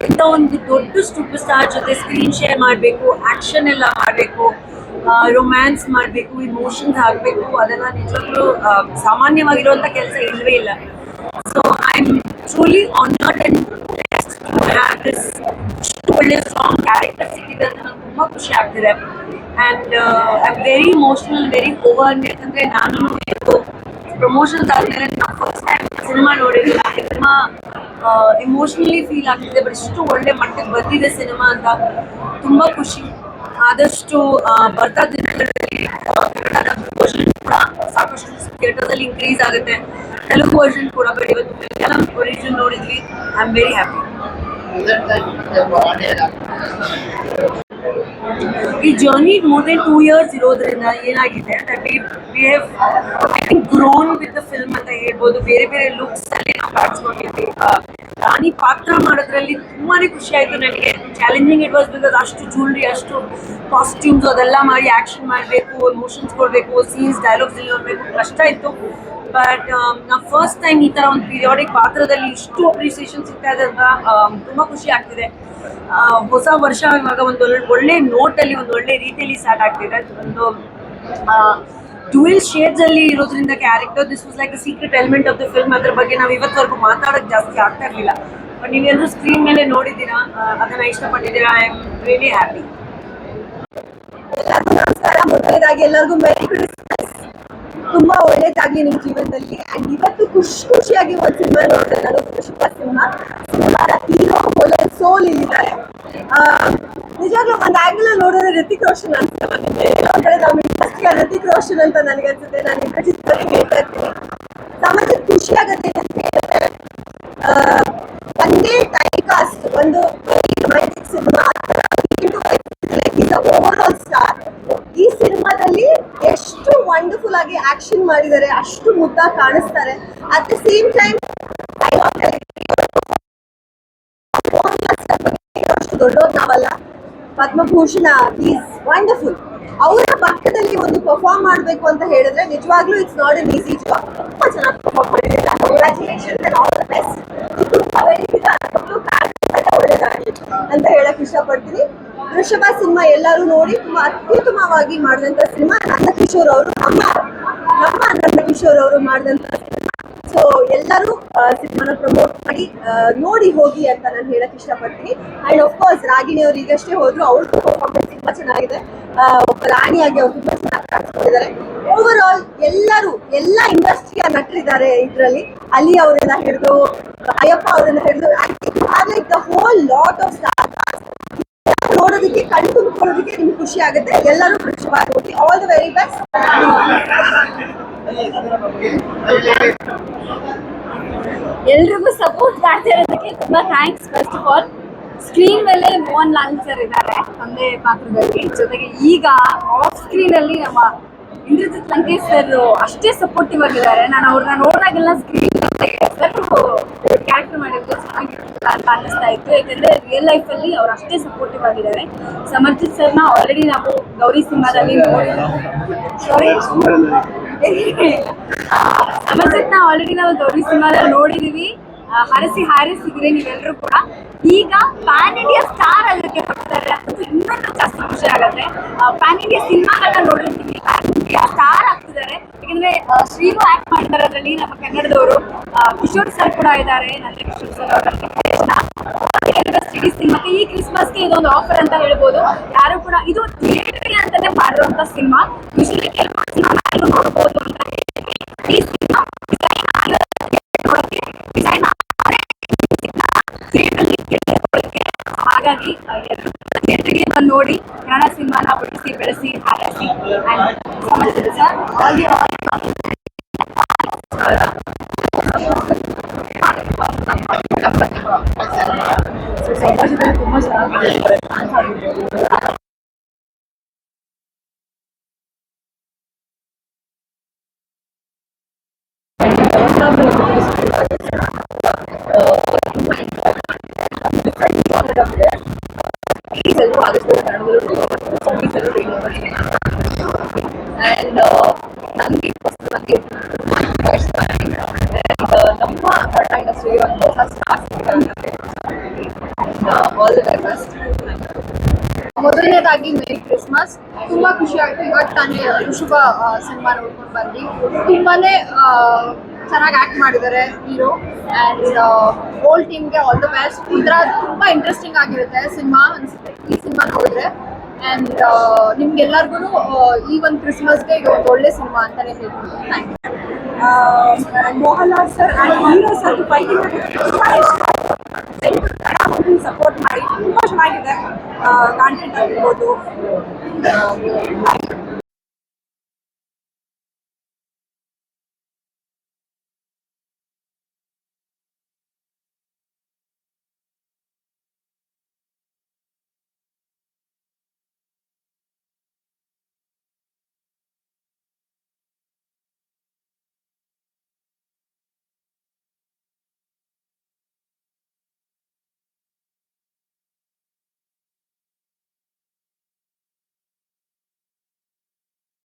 ಇಂಥ ಒಂದು ದೊಡ್ಡ ಸೂಪರ್ ಸ್ಟಾರ್ ಜೊತೆ ಸ್ಕ್ರೀನ್ ಶೇರ್ ಮಾಡಬೇಕು, ಆಕ್ಷನ್ ಎಲ್ಲ ಮಾಡಬೇಕು, ರೊಮ್ಯಾನ್ಸ್ ಮಾಡಬೇಕು, ಇಮೋಷನ್ಸ್ ಹಾಕಬೇಕು, ಅದೆಲ್ಲ ನಿಜವಾಗ್ಲೂ ಸಾಮಾನ್ಯವಾಗಿರುವಂಥ ಕೆಲಸ ಇಲ್ಲವೇ ಇಲ್ಲ. So I am truly honoured and blessed to have this ಇಷ್ಟು ಒಳ್ಳೆ ಸ್ಟ್ರಾಂಗ್ ಕ್ಯಾರೆಕ್ಟರ್ ಸಿಕ್ಕಿದೆ ಅಂತ ನಂಗೆ ತುಂಬ ಖುಷಿ ಆಗ್ತಿದೆ. And I am very emotional, very over. ಯಾಕಂದರೆ ನಾನು ಪ್ರಮೋಷನ್ಸ್ ಆದಮೇಲೆ ನಾನು ಫಸ್ಟ್ ಟೈಮ್ ಸಿನಿಮಾ ನೋಡಿರಲಿಲ್ಲ. ಸಿನಿಮಾ ಎಮೋಷ್ನಲಿ ಫೀಲ್ ಆಗ್ತಿದೆ. ಬಟ್ ಇಷ್ಟು ಒಳ್ಳೆ ಮಟ್ಟಕ್ಕೆ ಬಂದಿದೆ ಸಿನಿಮಾ ಅಂತ ತುಂಬ ಖುಷಿ. ಆದಷ್ಟು ಬರ್ತಾ ದಿನಗಳಲ್ಲಿ ಕನ್ನಡದ ವರ್ಷನ್ ಕೂಡ ಸಾಕಷ್ಟು ಥಿಯೇಟರ್ದಲ್ಲಿ ಇನ್ಕ್ರೀಸ್ ಆಗುತ್ತೆ. ತೆಲುಗು ವರ್ಷನ್ ಕೂಡ, ಬಟ್ ಇವತ್ತು ಮಲಯಾಳಂ ಒರಿಜಿನಲ್ ನೋಡಿದ್ವಿ. I am very happy. ಈ ಜರ್ನಿ ಮೋರ್ ದೆನ್ 2 years ಇರೋದ್ರಿಂದ ಏನಾಗಿದೆ we have I think grown with the film ಅಂತ ಹೇಳ್ಬೋದು. ಬೇರೆ ಬೇರೆ ಲುಕ್ಸ್ ಅಲ್ಲಿ ನಾವು ಕಾಣಿಸ್ಕೊಂಡಿದ್ವಿ. ರಾಣಿ ಪಾತ್ರ ಮಾಡೋದ್ರಲ್ಲಿ ತುಂಬಾನೇ ಖುಷಿ ಆಯಿತು ನನಗೆ. ಚಾಲೆಂಜಿಂಗ್ ಇಟ್ ವಾಸ್, ಬಿಕಾಸ್ ಅಷ್ಟು ಜ್ಯುವೆಲ್ರಿ, ಅಷ್ಟು ಕಾಸ್ಟ್ಯೂಮ್ಸ್ ಅದೆಲ್ಲ ಮಾಡಿ ಆ್ಯಕ್ಷನ್ ಮಾಡಬೇಕು, ಎಮೋಷನ್ಸ್ ಕೊಡಬೇಕು, ಸೀನ್ಸ್ ಡೈಲಾಗ್ಸ್ ಎಲ್ಲ ಮಾಡಬೇಕು, ಕಷ್ಟ ಇತ್ತು. ಬಟ್ ನಾವು ಫಸ್ಟ್ ಟೈಮ್ ಈ ಥರ ಒಂದು ಪೀರಿಯಾಡಿಕ್ ಪಾತ್ರದಲ್ಲಿ ಇಷ್ಟು ಅಪ್ರಿಸಿಯೇಷನ್ ಸಿಗ್ತಾ ಇದೆ ಅಂತ ತುಂಬ ಖುಷಿ ಆಗ್ತಿದೆ. ಹೊಸ ವರ್ಷ ಇವಾಗ ಒಂದು ಒಳ್ಳೆ ನೋಟಲ್ಲಿ, ಒಂದು ಒಳ್ಳೆ ರೀತಿಯಲ್ಲಿ ಸ್ಟಾರ್ಟ್ ಆಗ್ತಿದೆ. ಒಂದು ಡ್ಯುಯಲ್ ಶೇಡ್ಸ್ ಅಲ್ಲಿ ಇರೋದ್ರಿಂದ character, this was like a secret element of the film. ಅದ್ರ ಬಗ್ಗೆ ನಾವು ಇವತ್ತವರೆಗೂ ಮಾತಾಡೋಕ್ಕೆ ಜಾಸ್ತಿ ಆಗ್ತಾ ಇರಲಿಲ್ಲ. ಬಟ್ ನೀವೆಲ್ಲರೂ ಸ್ಕ್ರೀನ್ ಮೇಲೆ ನೋಡಿದ್ದೀರಾ, ಅದನ್ನ ಇಷ್ಟಪಟ್ಟಿದ್ದೀರಾ. I am really happy. ಎಲ್ಲರಿಗೂ ನಮಸ್ಕಾರ. ಮೊದಲನೇದಾಗಿ ಎಲ್ಲರಿಗೂ ಮೆರಿ ಕ್ರಿಸ್ಮಸ್. ತುಂಬಾ ಒಳ್ಳೇದಾಗ್ಲಿ ನಿಮ್ಮ ಜೀವನದಲ್ಲಿ. ಅಂಡ್ ಇವತ್ತು ಖುಷಿಯಾಗಿ ಒಂದು ಸಿನಿಮಾ ನೋಡಿದೆ ನಾನು, ಪುಷ್ಪ ಸಿನಿಮಾದ ಹೀರೋ ಸೋಲ್ ಇಲ್ಲಿದ್ದಾರೆ. ನಿಜವಾಗ್ಲೂ ಒಂದು ಆಂಗಲ್ ನೋಡಿದ್ರೆ ರಿತಿಕ್ ರೋಷನ್ ಅನ್ಸಲ್ಲ ನಿಮಗೆ. ಇನ್ನೊಂದ್ ಕಡೆ ನಾವು ಇಂಡಸ್ಟ್ರಿಯ ರಿತಿಕ್ ರೋಷನ್ ಅಂತ ನನಗೆ ಅನ್ಸುತ್ತೆ. ನಾನು ಇಂಡಸ್ಟ್ರಿ ಬಗ್ಗೆ ಹೇಳ್ತಾ ಇರ್ತೀನಿ. ಸಮಾಜಕ್ಕೆ ಖುಷಿ ಆಗುತ್ತೆ ಅಂತ ಹೇಳಿದ್ರೆ ಒಂದೇ ಟೈಕಾಸ್ಟ್, ಒಂದು romantic cinema over all star. ಈ ಸಿನಿಮಾದಲ್ಲಿ ಎಷ್ಟು ವಂಡರ್ಫುಲ್ ಆಗಿ ಆಕ್ಷನ್ ಮಾಡಿದ್ದಾರೆ, ಅಷ್ಟು ಮುದ್ದಾಗಿ ಕಾಣಿಸ್ತಾರೆ. ಅಟ್ ದ ಸೇಮ್ ಟೈಮ್ ಅಷ್ಟು ದೊಡ್ಡವ್ರು ನಾವಲ್ಲ. Padma Bhushan is wonderful. ಅವರ ಪಕ್ಕದಲ್ಲಿ ಒಂದು ಪರ್ಫಾರ್ಮ್ ಮಾಡಬೇಕು ಅಂತ ಹೇಳಿದ್ರೆ ನಿಜವಾಗ್ಲೂ it's not an easy job. ತುಂಬಾ ಚೆನ್ನಾಗಿ ಪರ್ಫಾರ್ಮ್ ಮಾಡಿದ್ದಾರೆ. Congratulations and all the best. ಒಳ್ಳೆದಾಗಿ ಅಂತ ಹೇಳಕ್ ಇಷ್ಟಪಡ್ತೀನಿ. ವೃಷಭ ಸಿನಿಮಾ ಎಲ್ಲರೂ ನೋಡಿ ತುಂಬಾ ಅತ್ಯುತ್ತಮವಾಗಿ ಮಾಡಿದಂತ ಸಿನಿಮಾ. ನಂದಕಿಶೋರ್ ಅವರು, ನಮ್ಮ ನಂದಕಿಶೋರ್ ಅವರು ಮಾಡಿದಂತ ಸಿನಿಮಾ. ಸೊ ಎಲ್ಲರೂ ಸಿನಿಮಾನ ಪ್ರಮೋಟ್ ಮಾಡಿ ನೋಡಿ ಹೋಗಿ ಅಂತ ನಾನು ಹೇಳಕ್ ಇಷ್ಟಪಡ್ತೀನಿ. ಅಂಡ್ ಆಫ್ ಕೋರ್ಸ್ ರಾಗಿಣಿ ಅವರು ಈಗಷ್ಟೇ ಹೋದ್ರು, ಅವ್ರದ್ದು ಪರ್ಫಾರ್ಮೆನ್ಸ್ ತುಂಬಾ ಚೆನ್ನಾಗಿದೆ. ಒಬ್ಬ ರಾಣಿಯಾಗಿ ಅವ್ರು ತುಂಬಾ ಚೆನ್ನಾಗಿ ಕಾಣಿಸ್ಕೊಂಡಿದ್ದಾರೆ. ಓವರ್ ಆಲ್ ಎಲ್ಲ ಇಂಡಸ್ಟ್ರಿಯ ನಟರಿದ್ದಾರೆ ಇದರಲ್ಲಿ. ಅಲಿ ಅವರೆಲ್ಲ ಹಿಡಿದು, ಅಯ್ಯಪ್ಪ ಅವರೆಲ್ಲ ಹಿಡಿದು, like the whole lot off star ನೋಡೋದಕ್ಕೆ, ಕಣ್ಣು ತುಂಬಿಕೊಳ್ಳೋದಕ್ಕೆ ನಿಮ್ಗೆ ಖುಷಿ ಆಗುತ್ತೆ. ಎಲ್ಲರೂ ವೃಷಭ ನೋಡಿ. All the very best. ಎಲ್ರಿಗೂ ಸಪೋರ್ಟ್ ಮಾಡ್ತಾ ಇರೋದಕ್ಕೆ ತುಂಬಾ thanks. First of all screen ಮೇಲೆ ಮೋಹನ್ ಲಾಲ್ ಸರ್ ಇದ್ದಾರೆ ತಂದೆ ಪಾತ್ರದಲ್ಲಿ, ಜೊತೆಗೆ ಈಗ ಆಫ್ ಸ್ಕ್ರೀನ್ ಅಲ್ಲಿ ನಮ್ಮ ಇಂದ್ರಜಿತ್ ಲಂಕೇಶ್ ಸರ್ ಅಷ್ಟೇ ಸಪೋರ್ಟಿವ್ ಆಗಿದ್ದಾರೆ. ನಾನು ಅವ್ರನ್ನ ನೋಡಿದಾಗೆಲ್ಲ ಸ್ಕ್ರೀನ್ ಕ್ಯಾರೆಕ್ಟರ್ ಮಾಡಿರೋದು ಚೆನ್ನಾಗಿರುತ್ತೆ ಅಂತ ಅನ್ನಿಸ್ತಾ ಇತ್ತು. ಯಾಕಂದ್ರೆ ರಿಯಲ್ ಲೈಫ್ ಅಲ್ಲಿ ಅವ್ರು ಅಷ್ಟೇ ಸಪೋರ್ಟಿವ್ ಆಗಿದ್ದಾರೆ. ಸಮರ್ಜಿತ್ ಸರ್ನ ಆಲ್ರೆಡಿ ನಾವು ಗೌರಿ ಸಿನಿಮಾದಲ್ಲಿ ಸಮರ್ಜಿತ್ನ ಆಲ್ರೆಡಿ ನಾವು ಗೌರಿ ಸಿನಿಮಾದಲ್ಲಿ ನೋಡಿದೀವಿ. ಹಾರಿಸಿದ್ರೆ ನೀವೆಲ್ಲರೂ ಕೂಡ ಈಗ ಪ್ಯಾನ್ ಇಂಡಿಯಾ ಸ್ಟಾರ್ ಆಗೋಕ್ಕೆ ಬರ್ತಾರೆ. ಅದು ಇನ್ನೊಂದು ಜಾಸ್ತಿ ಖುಷಿ ಆಗುತ್ತೆ. ಪ್ಯಾನ್ ಇಂಡಿಯಾ ಸಿನಿಮಾಗಳನ್ನ ನೋಡಿರ್ತೀವಿ, ಪ್ಯಾನ್ ಇಂಡಿಯಾ ಸ್ಟಾರ್ ಆಗ್ತಿದ್ದಾರೆ. ಯಾಕಂದ್ರೆ ಶ್ರೀನು ಆಕ್ಟ್ ಮಾಡ್ತಾರೆ ಅದರಲ್ಲಿ, ನಮ್ಮ ಕನ್ನಡದವರು. ಕಿಶೋರ್ ಸರ್ ಕೂಡ ಇದ್ದಾರೆ, ನಂದಕಿಶೋರ್ ಸರ್ ಅವರ ಸಿನಿಮಾಕ್ಕೆ ಈ ಕ್ರಿಸ್ಮಸ್ಗೆ ಇದೊಂದು ಆಫರ್ ಅಂತ ಹೇಳ್ಬೋದು. ಯಾರು ಕೂಡ ಇದು ಥಿಯೇಟರ್ ಅಂತಾನೆ ಮಾಡಿರುವಂತ ಸಿನಿಮಾ. ಯೂಶಲಿ ಕೆಲವು ಸಿನಿಮಾ ನೋಡ್ಬೋದು ಅಂತ ಹೇಳ್ತೀವಿ. ಈ ಸಿನಿಮಾ ಡಿಸೈನ್ ಹಾಗಾಗಿ ಥಿಯೇಟರ್ಗೆ ಬಂದು ನೋಡಿ ಕನ್ನಡ ಸಿನಿಮಾನ ಉಳಿಸಿ ಬೆಳೆಸಿ ಹಾರೈಸಿ. ಸರ್ ಸಮಾಜದಲ್ಲಿ ತುಂಬ ಚೆನ್ನಾಗಿ ಆಲ್ ದ ವೆರಿ ಬೆಸ್ಟ್. ಮೊದಲನೇದಾಗಿ ಮೇರಿ ಕ್ರಿಸ್ಮಸ್. ತುಂಬಾ ಖುಷಿ ಆಯ್ತು ಇವಾಗ ತಾನೇ ಋಷಭ ಸಿನಿಮಾ ನೋಡ್ಕೊಂಡು ಬಂದ್ವಿ. ತುಂಬಾನೇ ಚೆನ್ನಾಗಿ ಆಕ್ಟ್ ಮಾಡಿದ್ದಾರೆ ಹೀರೋ ಆ್ಯಂಡ್ ಹೋಲ್ ಟೀಮ್ಗೆ ಆಲ್ ದ ಬೆಸ್ಟ್. ಒಂಥರ ತುಂಬಾ ಇಂಟ್ರೆಸ್ಟಿಂಗ್ ಆಗಿರುತ್ತೆ ಸಿನಿಮಾ ಅನ್ಸುತ್ತೆ ಈ ಸಿನಿಮಾ ನೋಡಿದ್ರೆ. ಆ್ಯಂಡ್ ನಿಮ್ಗೆಲ್ಲರಿಗೂ ಈ ಒಂದು ಕ್ರಿಸ್ಮಸ್ಗೆ ಇದು ಒಂದು ಒಳ್ಳೆ ಸಿನಿಮಾ ಅಂತಾನೆ ಹೇಳ್ಬೋದು. Thank you. Mohanlal sir and hero sir fighting support ಮಾಡಿ ತುಂಬ ಚೆನ್ನಾಗಿದೆ. ಕಾಂಟೆಂಟ್ ಆಗಿರ್ಬೋದು